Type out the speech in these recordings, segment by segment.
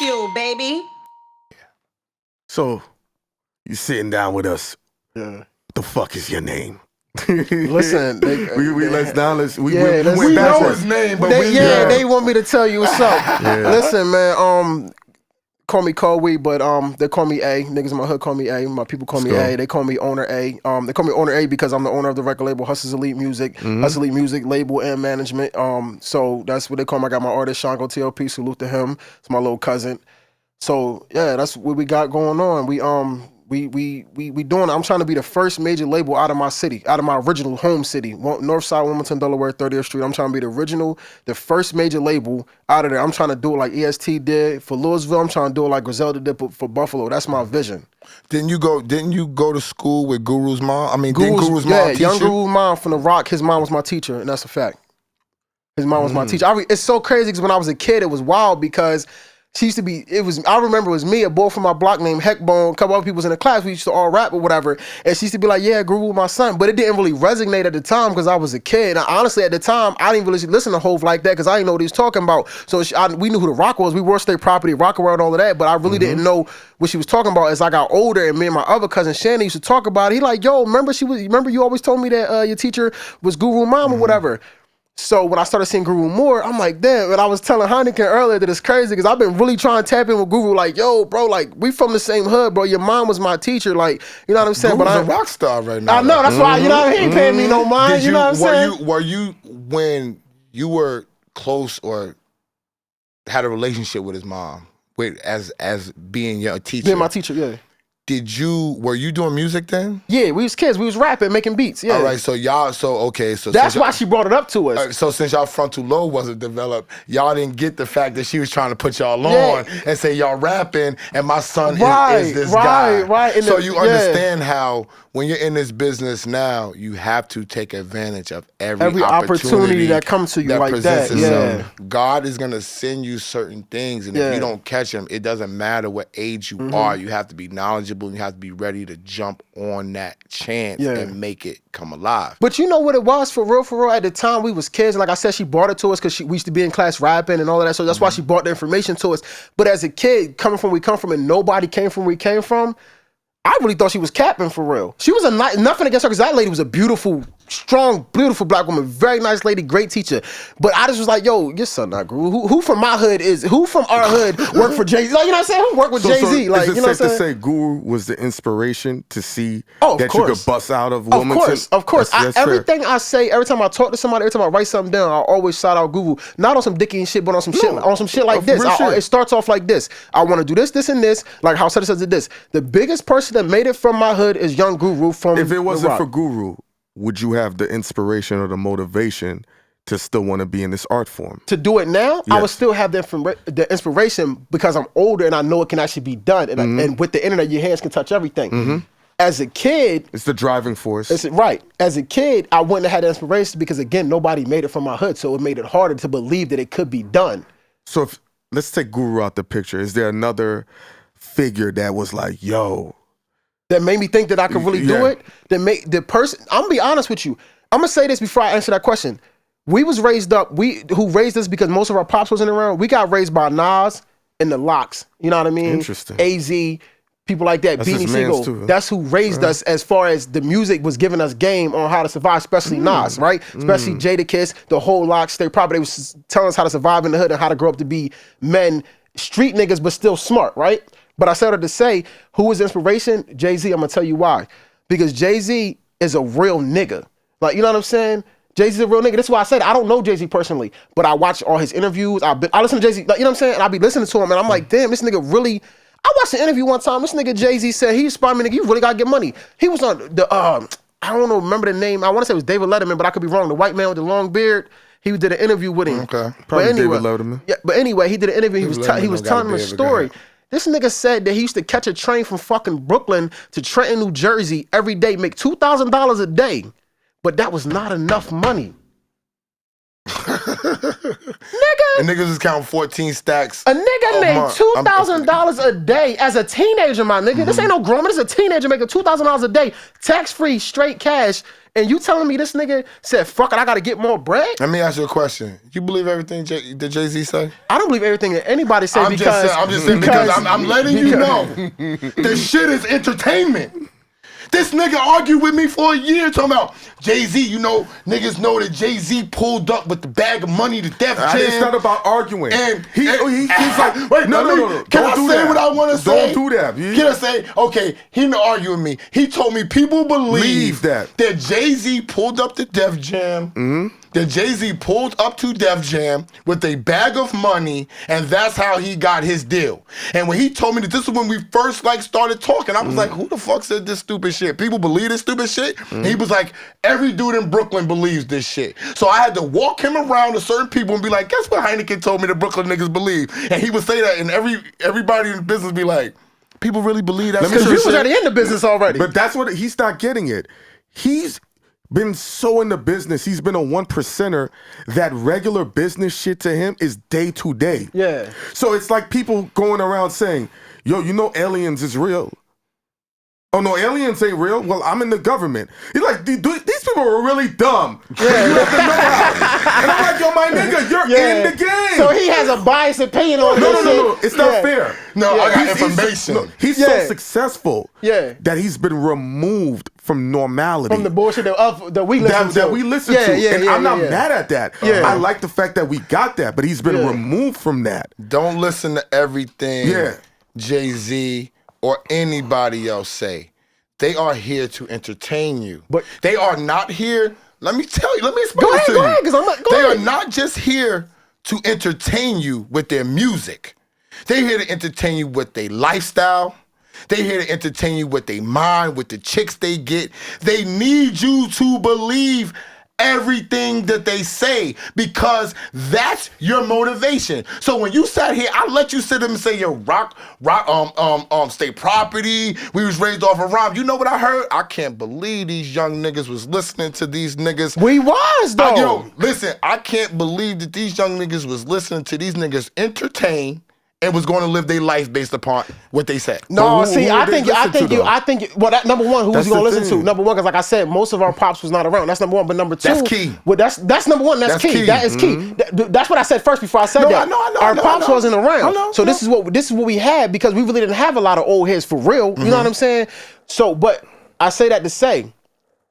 Bagfuel, baby. So, you sitting down with us. Yeah. What the fuck is your name? Listen, we went we back know to- his name, but they want me to tell you what's up. Yeah. Listen, man, call me Colby, but they call me A. Niggas in my hood call me A. My people call me A. They call me Owner A. They call me Owner A because I'm the owner of the record label Hustle's Elite Music, Hustle Elite Music label and management. So that's what they call me. I got my artist Shango TLP. Salute to him. It's my little cousin. So yeah, that's what we got going on. We doing. I'm trying to be the first major label out of my city, out of my original home city, Northside, Wilmington, Delaware, 30th Street. I'm trying to be the first major label out of there. I'm trying to do it like EST did for Louisville. I'm trying to do it like Griselda did for Buffalo. That's my vision. Didn't you go to school with Guru's mom? I mean, didn't Guru's mom teach young you? Guru's mom from the Rock. His mom was my teacher, and that's a fact. His mom was my teacher. It's so crazy because when I was a kid, it was wild because she used to be, I remember it was me, a boy from my block named Heckbone, a couple other people was in the class, we used to all rap or whatever, and she used to be like, yeah, Guru was my son, but it didn't really resonate at the time because I was a kid. And honestly, at the time, I didn't really listen to Hove like that because I didn't know what he was talking about. So we knew who the Rock was, we were State Property, Rock Around, all of that, but I really didn't know what she was talking about. As I got older, and me and my other cousin Shannon used to talk about it, he like, yo, remember you always told me that your teacher was Guru mom or whatever. So when I started seeing Guru more, I'm like, damn. And I was telling Hynaken earlier that it's crazy because I've been really trying to tap in with Guru. Like, yo, bro, like we from the same hood, bro. Your mom was my teacher. Like, you know what I'm saying? Guru's but a rock star right now. I know. That's why, you know what I mean? He ain't paying me no mind. You know what I'm saying? Were you, when you were close or had a relationship with his mom, as being your teacher? Being my teacher, yeah. Were you doing music then? Yeah, we was kids. We was rapping, making beats. Yeah. All right, so that's why she brought it up to us. So since y'all frontal lobe wasn't developed, y'all didn't get the fact that she was trying to put y'all on and say y'all rapping and my son is this guy. Right. So you understand how when you're in this business now, you have to take advantage of every opportunity that comes to you that like presents that. itself. Yeah. God is gonna send you certain things, and if you don't catch them, it doesn't matter what age you are. You have to be knowledgeable. You have to be ready to jump on that chance and make it come alive. But you know what it was for real? At the time, we was kids. Like I said, she brought it to us because we used to be in class rapping and all of that. So that's why she brought the information to us. But as a kid, coming from where we come from and nobody came from where we came from, I really thought she was capping for real. She was nothing against her because that lady was a beautiful, strong, beautiful black woman. Very nice lady, great teacher. But I just was like, yo, your son not Guru. Who from my hood who from our hood worked for Jay-Z? Like, you know what I'm saying? Who worked with Jay-Z? Like, is it you know what I'm safe to saying? say Guru was the inspiration to see Of that course. you could bust out of Wilmington? Of course. That's Everything I say, every time I talk to somebody, every time I write something down, I always shout out Guru. Not on some dicky and shit, but on some shit like this. It starts off like this. I want to do this, this, and this. Like how Sutter says did this. The biggest person that made it from my hood is young Guru from If it wasn't The for Rock. Guru, would you have the inspiration or the motivation to still want to be in this art form? To do it now, I Yes. would still have the inspiration because I'm older and I know it can actually be done. And with the internet, your hands can touch everything. As a kid, It's the driving force. right. As a kid, I wouldn't have had the inspiration because again, nobody made it from my hood, so it made it harder to believe that it could be done. So let's take Guru out the picture. Is there another figure that was like, yo, That made me think that I could really do it? That make the person, I'm gonna be honest with you. I'm gonna say this before I answer that question. We was raised up, who raised us because most of our pops wasn't around, we got raised by Nas and the Locks. You know what I mean? Interesting. AZ, people like that, That's Beanie his mans Siegel. too. That's who raised us as far as the music was giving us game on how to survive, especially Nas, right? Especially Jadakiss, the whole Locks, State Property was telling us how to survive in the hood and how to grow up to be men, street niggas, but still smart, right? But I started to say, who was inspiration? Jay-Z, I'm gonna tell you why. Because Jay-Z is a real nigga. Like, you know what I'm saying? Jay-Z's a real nigga. That's why I said I don't know Jay-Z personally, but I watch all his interviews. I listen to Jay-Z, like, you know what I'm saying? And I be listening to him and I'm like, damn, this nigga really, I watched an interview one time, this nigga Jay-Z said, he inspired me, nigga, you really gotta get money. He was on the, I don't know, remember the name, I wanna say it was David Letterman, but I could be wrong, the white man with the long beard. He did an interview with him. Okay. Probably But anyway, David Letterman. Yeah, but anyway, he did an interview. He was Letterman telling him a got a beard, story. but go This nigga said that he used to catch a train from fucking Brooklyn to Trenton, New Jersey every day, make $2,000 a day, but that was not enough money. Nigga. And niggas was counting 14 stacks. A nigga made $2,000 a day as a teenager, my nigga. This ain't no grown man. This is a teenager making $2,000 a day, tax-free, straight cash. And you telling me this nigga said, fuck it, I gotta get more bread? Let me ask you a question. You believe everything that Jay-Z say? I don't believe everything that anybody says I'm just saying because I'm letting you know this shit is entertainment. This nigga argued with me for a year talking about Jay-Z. You know, niggas know that Jay-Z pulled up with the bag of money to Def Jam. It's not about arguing. And he's like, wait, no. Can I say what I want to say? Don't do that. Can I say, okay, he didn't argue with me. He told me people believe that Jay-Z pulled up to Def Jam. That Jay-Z pulled up to Def Jam with a bag of money, and that's how he got his deal. And when he told me that this is when we first started talking, I was like, who the fuck said this stupid shit? People believe this stupid shit? And he was like, every dude in Brooklyn believes this shit. So I had to walk him around to certain people and be like, guess what Hynaken told me the Brooklyn niggas believe? And he would say that, and everybody in the business be like, people really believe that? Because you was already in the business already. But that's what he's not getting it. He's been so in the business. He's been a 1%er that regular business shit to him is day to day. Yeah. So it's like people going around saying, yo, you know aliens is real. Oh, no, aliens ain't real? Well, I'm in the government. He's like, these people are really dumb. Yeah. You have to know how. And I'm like, yo, my nigga, you're in the game. So he has a biased opinion on this. No. It's not fair. No, I got information. He's so successful that he's been removed from normality. From the bullshit that we listen to. That we listen to. And I'm not mad at that. Yeah. I like the fact that we got that, but he's been removed from that. Don't listen to everything Jay-Z or anybody else say. They are here to entertain you. But they are not here. Let me tell you. Let me explain to you. Go ahead, because I'm not. They are not just here to entertain you with their music. They're here to entertain you with their lifestyle. They're here to entertain you with their mind, with the chicks they get. They need you to believe everything that they say because that's your motivation. So when you sat here, I let you sit there and say, yo, rock, state property. We was raised off of rhyme. You know what I heard? I can't believe these young niggas was listening to these niggas. We was, though. Listen, I can't believe that these young niggas was listening to these niggas entertain and was going to live their life based upon what they said. No, see, I think well, that number one, who was you gonna listen to? Number one, because like I said, most of our pops was not around. That's number one. But number two, that's key. Well, that's number one. That's key. That is key. That's what I said first before I said that. Our pops wasn't around. So this is what we had because we really didn't have a lot of old heads for real. You know what I'm saying? So, but I say that to say,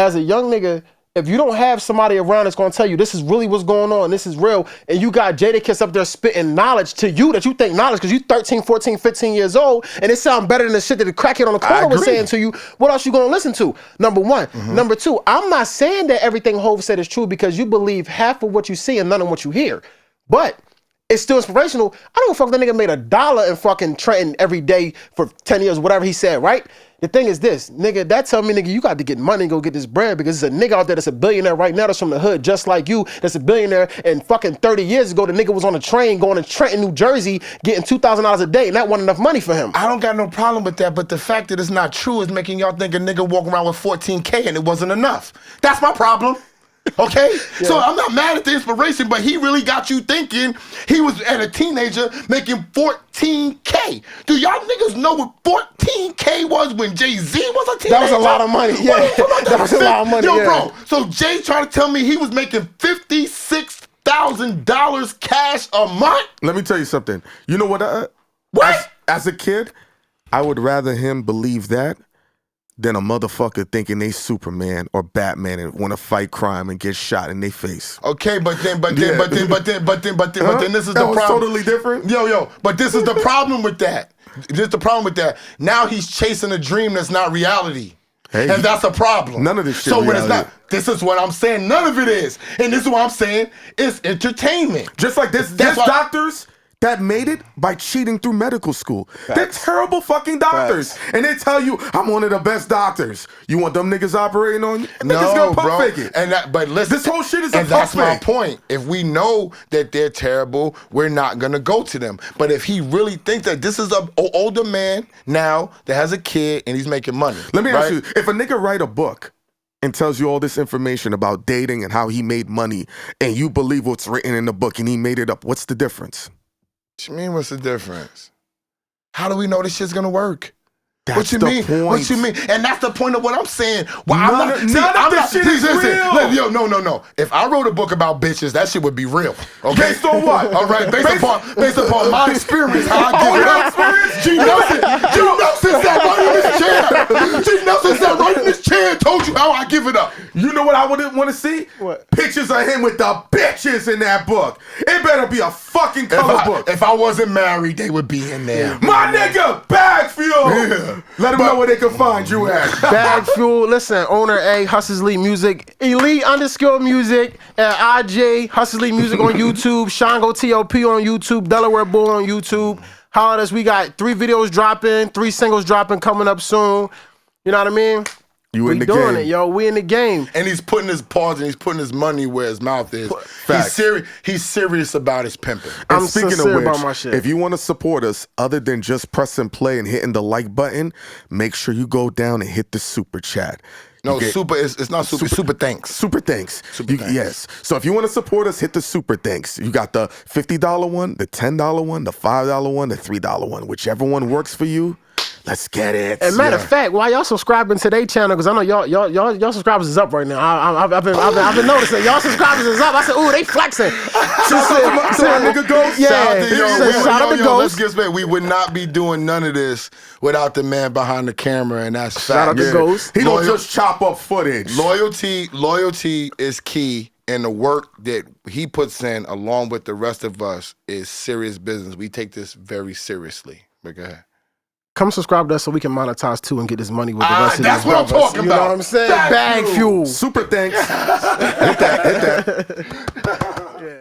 as a young nigga, if you don't have somebody around that's gonna tell you this is really what's going on, this is real, and you got Jadakiss up there spitting knowledge to you that you think knowledge because you 13, 14, 15 years old, and it sounds better than the shit that the crackhead on the corner was saying to you, what else you gonna listen to? Number one. Number two, I'm not saying that everything Hov said is true because you believe half of what you see and none of what you hear. But it's still inspirational. I don't fuck that nigga made $1 in fucking Trenton every day for 10 years, whatever he said, right? The thing is this, nigga, that tell me, nigga, you got to get money and go get this bread because there's a nigga out there that's a billionaire right now that's from the hood just like you, that's a billionaire, and fucking 30 years ago, the nigga was on a train going to Trenton, New Jersey, getting $2,000 a day, and that wasn't enough money for him. I don't got no problem with that, but the fact that it's not true is making y'all think a nigga walk around with 14K and it wasn't enough. That's my problem. Okay? So I'm not mad at the inspiration, but he really got you thinking he was at a teenager making 14K. Do y'all niggas know what 14K was when Jay-Z was a teenager? That was a lot of money. Yeah. That was a lot of money. Yo, bro. So Jay trying to tell me he was making $56,000 cash a month? Let me tell you something. You know what? What? As a kid, I would rather him believe that than a motherfucker thinking they Superman or Batman and want to fight crime and get shot in their face. Okay, but then this is the problem. That was totally different. Yo, but this is the problem with that. This is the problem with that. Now he's chasing a dream that's not reality. Hey, and that's a problem. None of this shit. So when it's not, this is what I'm saying. None of it is. And this is what I'm saying. It's entertainment. Just like this, there's doctors that made it by cheating through medical school. Facts. They're terrible fucking doctors. Facts. And they tell you, I'm one of the best doctors. You want them niggas operating on you? Niggas gonna pump fake it. But listen, this whole shit is a pump that's fake. My point. If we know that they're terrible, we're not gonna go to them. But if he really thinks that this is an older man now that has a kid and he's making money. Let me ask you, if a nigga write a book and tells you all this information about dating and how he made money, and you believe what's written in the book and he made it up, what's the difference? What you mean, what's the difference? How do we know this shit's gonna work? That's what you the mean? point. What you mean? And that's the point of what I'm saying. Well, None of this shit is real. Yo, no. If I wrote a book about bitches, that shit would be real. Okay? Based on what? All right, based upon my experience, how I get it. G. Nelson sat right in this chair. G. Nelson sat right in this chair and told you how I give it up. You know what I wouldn't want to see? What? Pictures of him with the bitches in that book. It better be a fucking color book. If I wasn't married, they would be in there. My nigga, Bagfuel. Yeah. Let them know where they can find you at. Bagfuel, listen, Owner A, Hustlers Elite Music, Elite_music, IG, Hustlers Elite Music on YouTube, Shango TOP on YouTube, Delaware Bull on YouTube. Holler at us, we got 3 videos dropping, 3 singles dropping coming up soon. You know what I mean? You We in the doing game. it, yo. We in the game. And he's putting his paws and he's putting his money where his mouth is. He's serious about his pimping. And I'm speaking sincere of which, about my shit. if you want to support us, other than just pressing play and hitting the like button, make sure you go down and hit the super chat. No, super. It's not super. Super thanks. Super thanks. Super thanks. Yes. So if you want to support us, hit the super thanks. You got the $50 one, the $10 one, the $5 one, the $3 one. Whichever one works for you. Let's get it. And matter of fact, why y'all subscribing to their channel? Because I know y'all subscribers is up right now. I've been noticing y'all subscribers is up. I said, ooh, they flexing. So my nigga Ghost. Yeah, shout out to Ghost. Let's get straight. We would not be doing none of this without the man behind the camera, and that's Shout out fact. to Ghost. He don't just chop up footage. Loyalty is key, and the work that he puts in, along with the rest of us, is serious business. We take this very seriously. But go ahead. Come subscribe to us so we can monetize too and get this money with the rest of That's these what I'm brothers. talking You know about. what I'm saying? Bagfuel. Super thanks. Hit that. Yeah.